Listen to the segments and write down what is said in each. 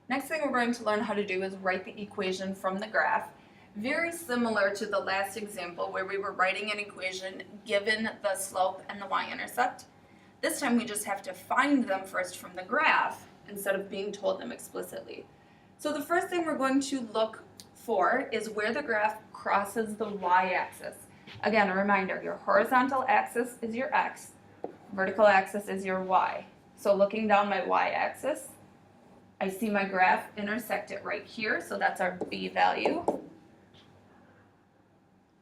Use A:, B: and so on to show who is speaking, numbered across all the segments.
A: Next thing we're going to learn how to do is write the equation from the graph. Very similar to the last example where we were writing an equation given the slope and the y-intercept. This time we just have to find them first from the graph instead of being told them explicitly. So the first thing we're going to look for is where the graph crosses the y-axis. Again, a reminder, your horizontal axis is your x, vertical axis is your y. So looking down my y-axis, I see my graph intersect it right here, so that's our b value.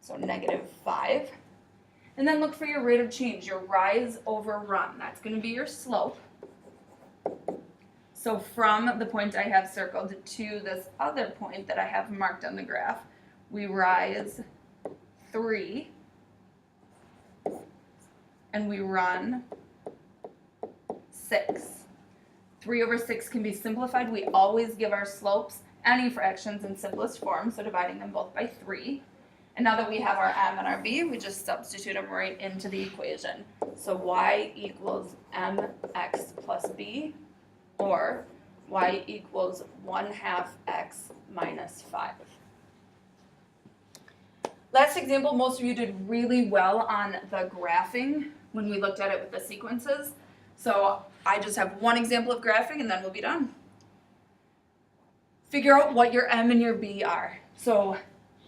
A: So -5. And then look for your rate of change, your rise over run. That's going to be your slope. So from the point I have circled to this other point that I have marked on the graph, we rise 3 and we run 6. 3 over 6 can be simplified. We always give our slopes any fractions in simplest form, so dividing them both by 3. And now that we have our m and our b, we just substitute them right into the equation. So y equals mx plus b, or y equals 1/2 x minus 5. Last example, most of you did really well on the graphing when we looked at it with the sequences. So I just have one example of graphing and then we'll be done. Figure out what your m and your b are. So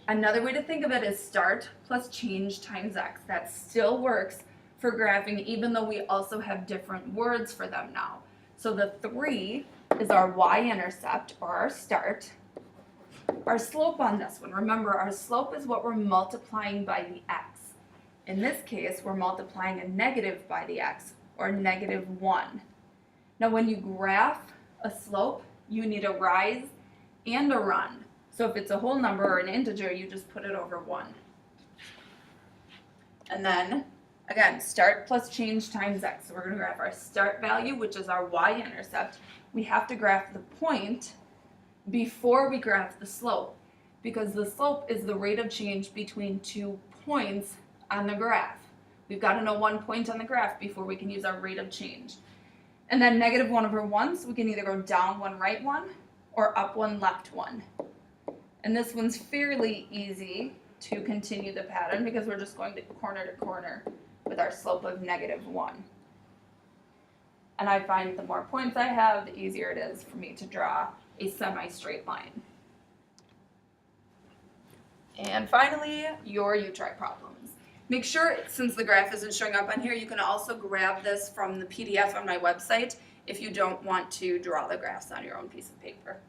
A: another way to think of it is start plus change times x. That still works for graphing even though we also have different words for them now. So the 3 is our y-intercept or our start. Our slope on this one, remember our slope is what we're multiplying by the x. In this case, we're multiplying a negative by the x, or -1. Now when you graph a slope, you need a rise and a run. So if it's a whole number or an integer, you just put it over 1. And then, again, start plus change times x. So we're going to graph our start value, which is our y-intercept. We have to graph the point before we graph the slope, because the slope is the rate of change between 2 points on the graph. We've got to know one point on the graph before we can use our rate of change. And then -1 over 1, so we can either go down 1, right 1, or up 1, left 1. And this one's fairly easy to continue the pattern because we're just going to corner with our slope of -1. And I find the more points I have, the easier it is for me to draw a semi-straight line. And finally, your U-try problems. Make sure, since the graph isn't showing up on here, you can also grab this from the PDF on my website if you don't want to draw the graphs on your own piece of paper.